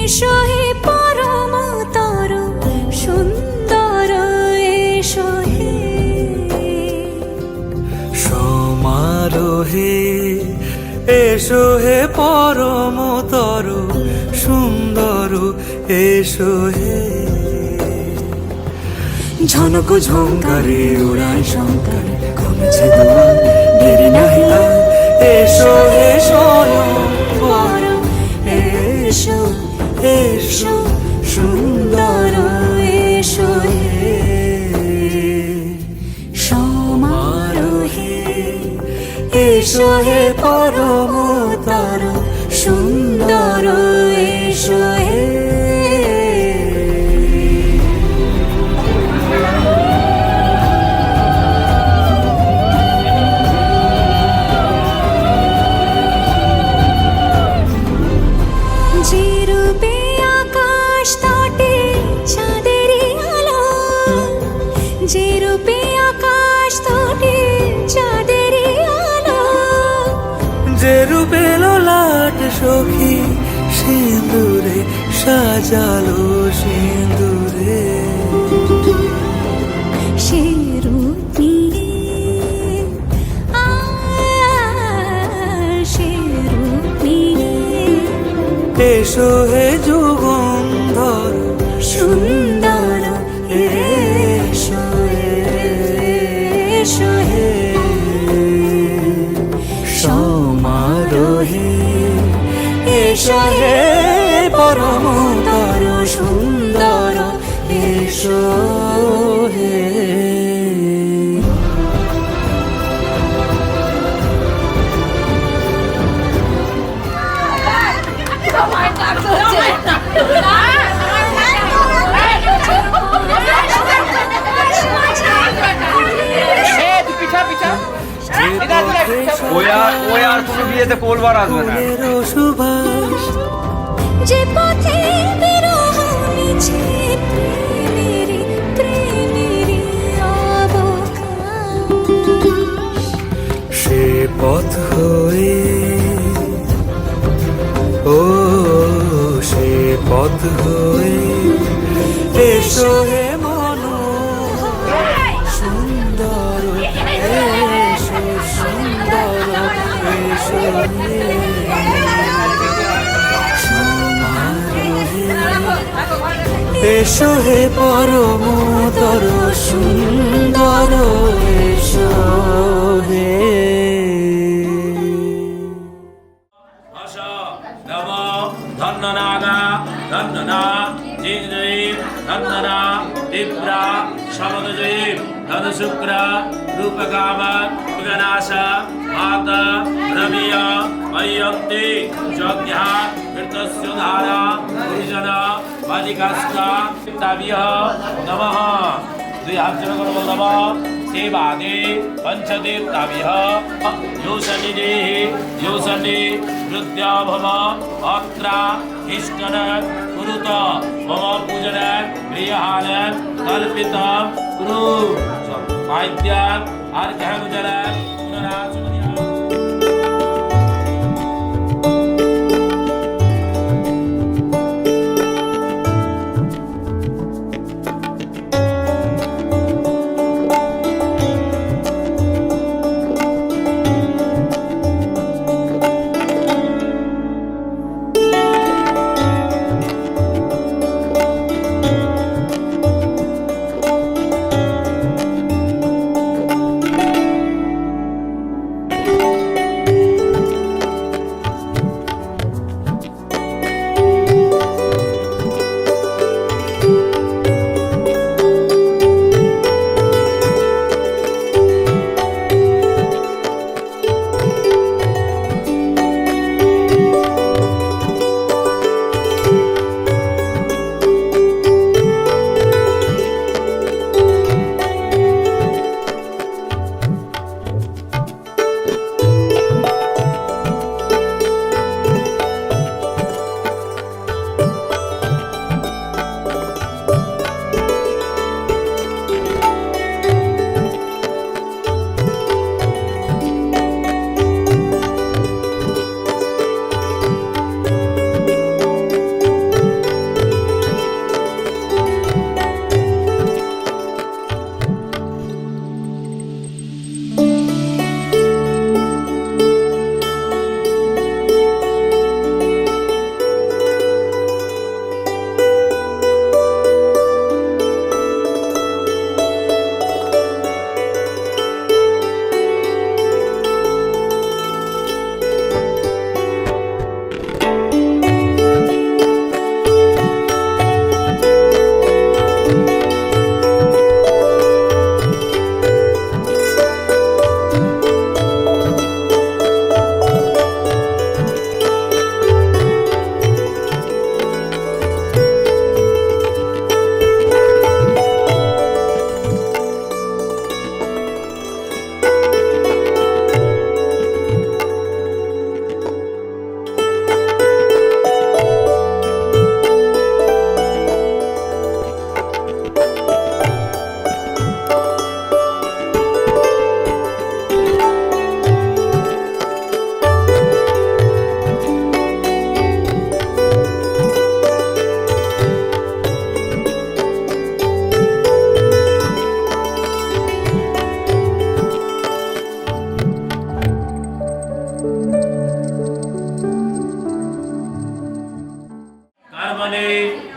এসো হে পরম তর সুন্দর এসো হে সমারোহে এসো হে পরমতর সুন্দর এসো হে ঝনক ঝঙ্কারে উড়ায় শঙ্কর কমেছে দুয়ার দেরি নাহি আর এসো হে স্বয়ংবর এসো এসো সুন্দর এসো হে সমারোহে এসো হে পরমতর সুন্দর এসো হে যে রূপে আকাশ তটে চাঁদেরই আলো যে রূপে আকাশ তটে চাঁদেরই আলো যে রূপে লোলাট সখী সিঁদুরে সাজালো সিঁদুরে সে রূপ নিয়ে সে রূপ নিয়ে এসো হে যুগন্ধর সুন্দর এসো এসো হে সমারোহে এসো হে পরমতর সুন্দর এসো হে ওই আর কোনো বিয়েতে কোলবার আসবে না। সুভাষ যে পথে বিরহ মিছে প্রেমেরই প্রেমেরই অবকাশ সে পথ হয়ে ও সে পথ হয়ে এসো হে মনোহর সুন্দর এসো সুন্দর এসো হে সমারোহে এসো হে পরমতর সুন্দর এসো হে ধন্যনাগা ধন্যনা জিজয়ীব ধন্যনা তীব্রা সমদজয়ীব ধনশুক্রা রূপকামত গণাশ মাত রমিয় ময়ন্তি যজ্ঞা কীর্তস্য ধারা গুরুজন বালিকাস্তা তাবিহ নমঃ দুই হাত জোড় করে বল নমঃ सेवादे पंचदेवताभ्यः योसनि वृद्ध्या भव अत्रा हिष्टन कुरुत मम पूजन प्रियहान कल्पित कुरु पाद्यात् अर्घ्यमुजन पुनराचमनीय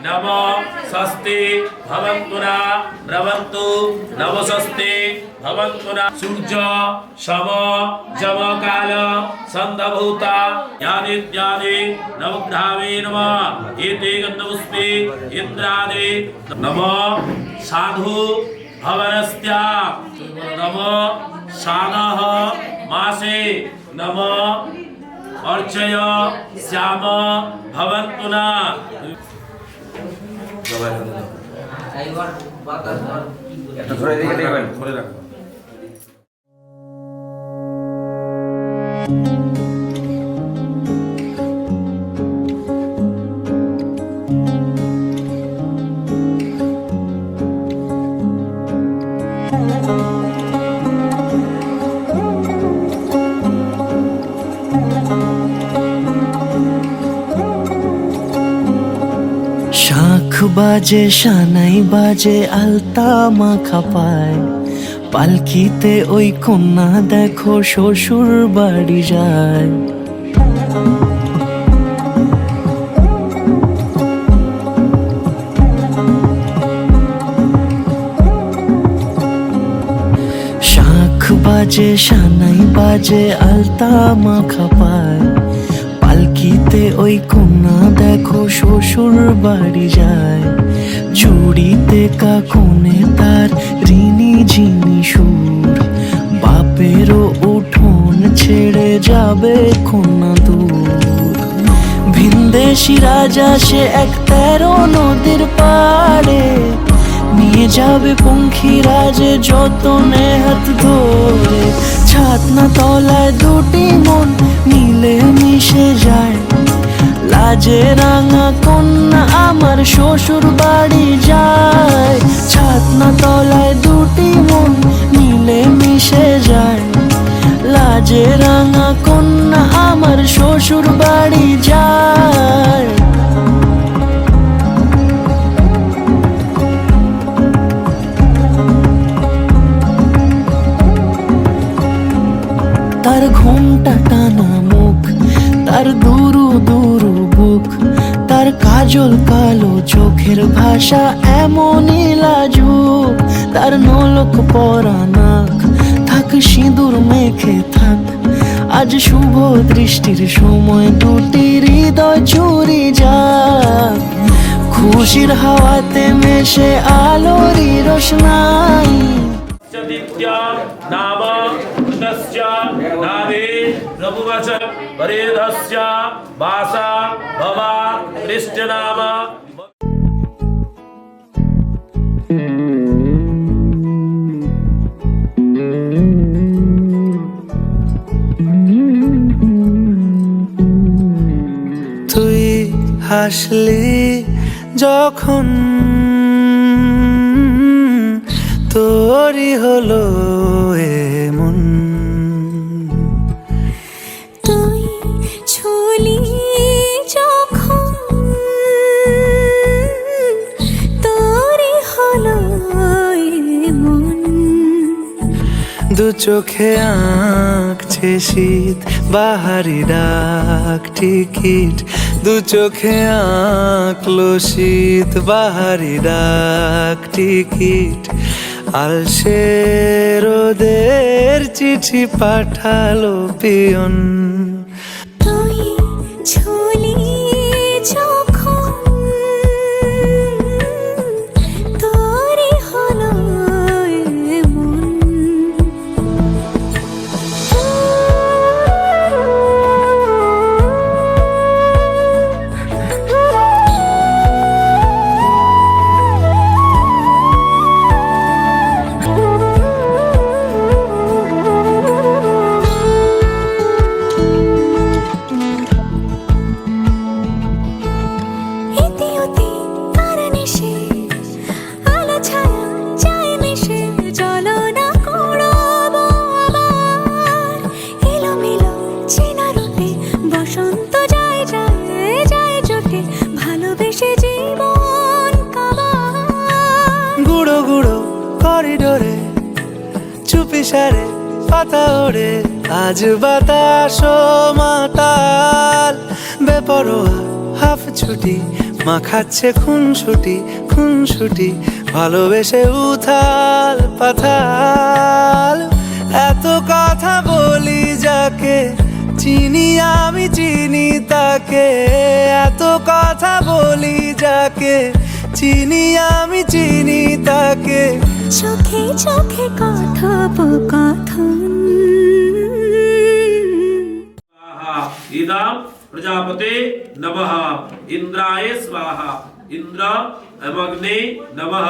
नमो स्वस्ति भवन्तु न रवन्तु नमो स्वस्ति भवन्तु न सूर्य शव जव काल संधभूता यादित्यादि नवग्रहावे नमः एते गन्धपुष्पे इन्द्रादि नमो साधु भवनस्त्या नमो सानः मासे नमो अर्चय श्याम भवन्तु न একটা ধরে দিকে দেখবেন ধরে রাখো শাখ বাজে সানাই বাজে আলতা মাখা পায় পালকিতে ওই কন্যা দেখো শ্বশুর বাড়ি যায় শাখ বাজে সানাই বাজে আলতা মাখা পায় পালকিতে ওই কন্যা দেখো শ্বশুর বাড়ি যায় চুড়িতে কাকনে তার ঋণী ঝিনি সুর বাপেরও উঠোন ছেড়ে যাবে কন্যা দূর ভিনদেশি রাজা সে এক 13 নদীর পাড়ে নিয়ে যাবে পঙ্খী রাজে যতনে হাত ধরে ছাতনা তলায় দুটি মন মিলে মিশে যায় লাজে রাঙা কন্যা আমার শ্বশুর বাড়ি যায় ছাতনা তলায় দুটি মন মিলে মিশে যায় লাজে রাঙা কন্যা আমার শ্বশুর বাড়ি যায় তার ঘোমটা টানা মুখ তার দুরু দুরু বুক তার কাজল কালো চোখের ভাষা এমনই লাজুক তার নলক পরা নাক থাক সিঁদুর মেখে থাক আজ শুভ দৃষ্টির সময় দুটি হৃদয় চুরি যাক খুশির হাওয়াতে মেশে আলোরই রোশনাই दित्या नाम कृतस्य नाभि रघुवच परेधस्य वासा भवा कृष्णनाम তুই হাসলি যখন তোরই হলো এমন তুই ছুলি যখন তোরই হলো মন দু চোখে আঁকছে শীত বাহারি ডাক টিকিট দু চোখে আঁকলো শীত বাহারি ডাক টিকিট আলসে রোদের চিঠি পাঠালো পিয়ন তুই ছুলি যখন তোরই হলো মন করিডোরে চুপি সারে পাতা ওড়ে আজ বাতাস মাতাল বেপরোয়া হাফ ছুটি মাখাচ্ছে খুনসুটি খুনসুটি, ভালোবেসে উথাল পাথাল। এত কথা বলি যাকে, চিনি আমি চিনি তাকে। এত কথা বলি যাকে, চিনি আমি চিনি তাকে। চোখে চোখে কথোপকথন। स्वाहा इदं प्रजापते नमः इंद्राय स्वाहा इंद्र अग्ने नमः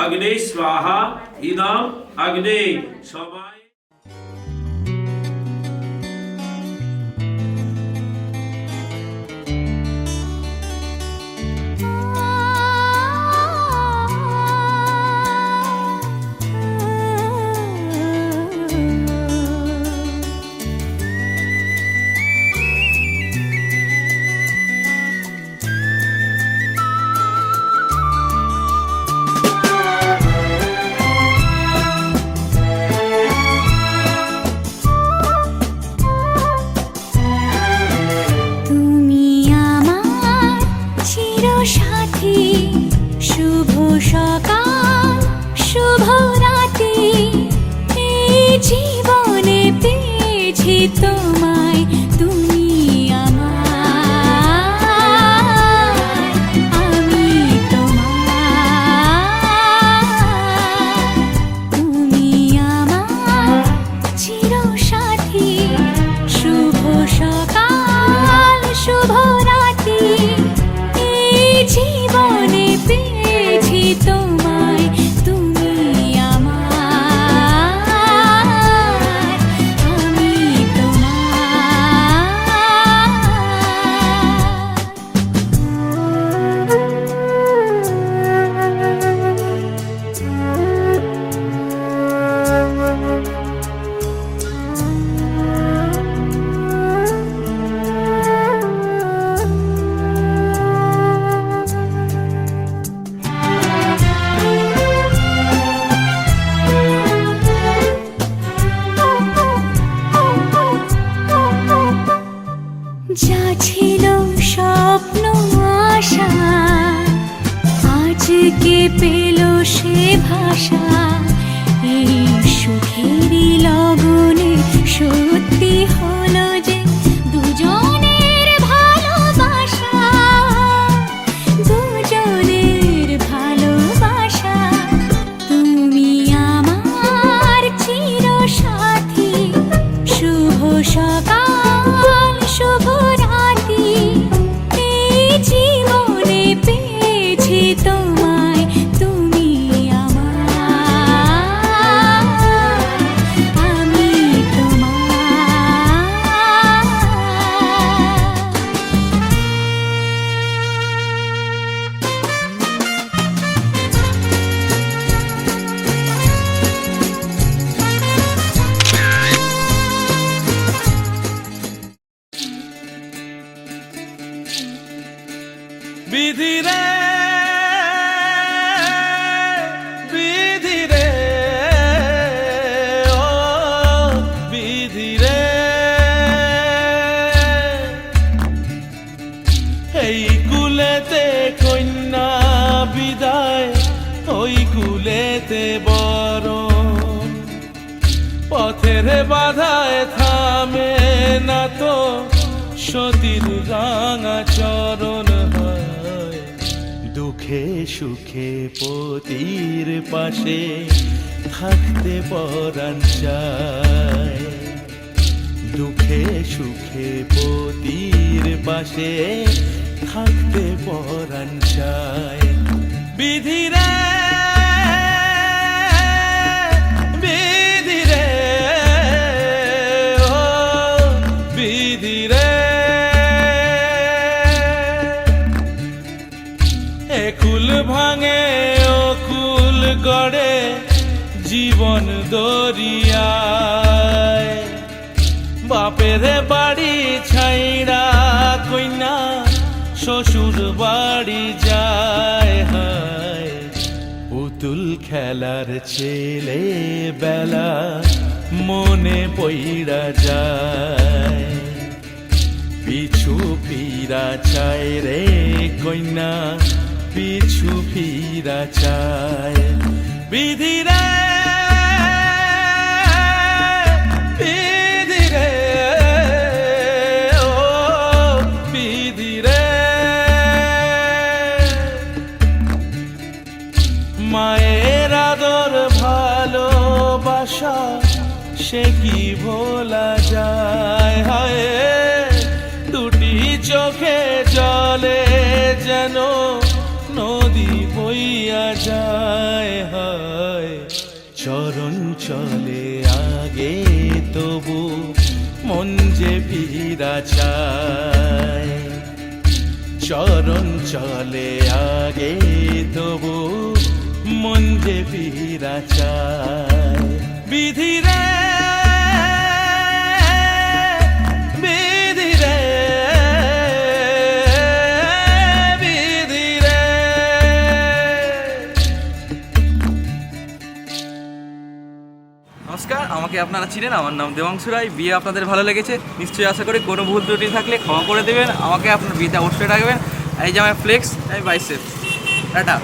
अग्ने स्वाहा इदं अग्ने सबाय। তুমি আমার চিরসাথী, শুভ সকাল শুভ রাতি। এই জীবনে পেয়েছি তোমায়, তুমি আমার, আমি তোমার। তুমি আমার চিরসাথী, শুভ সকাল শুভ রাতি। এই জীবনে পেয়েছি তোমায়, তুমি আমার, আমি যা ছিল স্বপ্ন আশা, আজকে পেল সে ভাষা। এই সুখেরই লগনে সত্যি হলো যে দুজনের ভালোবাসা, দুজনের ভালোবাসা। তুমি আমার চিরসাথী, শুভ সকাল শুভ রাতি। এই জীবনে পেয়েছি তোমায়, তুমি আমার, আমি বিধি রে বিধি রে ও বিধি রে, এই কুলেতে কন্যা বিদায়, ওই কুলেতে বরণ। পথের বাধায় থামে না তো সতীর রাঙা চরণ। দুঃখে সুখে পতির পাশে থাকতে পরাণ চায়। দুঃখে সুখে পতির পাশে থাকতে পরাণ চায়। বিধি রে বিধি রে ও বিধি রে, একুল ভাঙে অকুল গড়ে জীবন দরিয়ায়। বাপের বাড়ি ছাইড়া কইনা শ্বশুর বাড়ি যায়। হায় পুতুল খেলার ছেলে বেলা মনে পইড়া যায়। পিছু ফিরা চায় রে কন্যা, পিছু ফিরা চায়। বিধি রে বিধি রে ও বিধি রে, মায়ের আদর ভালোবাসা সে কি ভোলা যায়। হায় দুটি চোখে জলে যেন নদী বইয়া যায়। হায় চরণ চলে আগে তবু মন যে ফিরা চায়। চরণ চলে আগে তবু মন যে ফিরা চায়। বিধি রে বিধি রে বিধি রে। নমস্কার, আমাকে আপনারা চিনেন, আমার নাম দেবাংশু রায়। বিয়ে আপনাদের ভালো লেগেছে নিশ্চয়ই, আশা করি কোনো ভুল ত্রুটি থাকলে ক্ষমা করে দেবেন। আমাকে আপনার বিয়েতে অবশ্যই ডাকবেন। এই যে আমার ফ্লেক্স, আমি বাইসেপ। টাটা।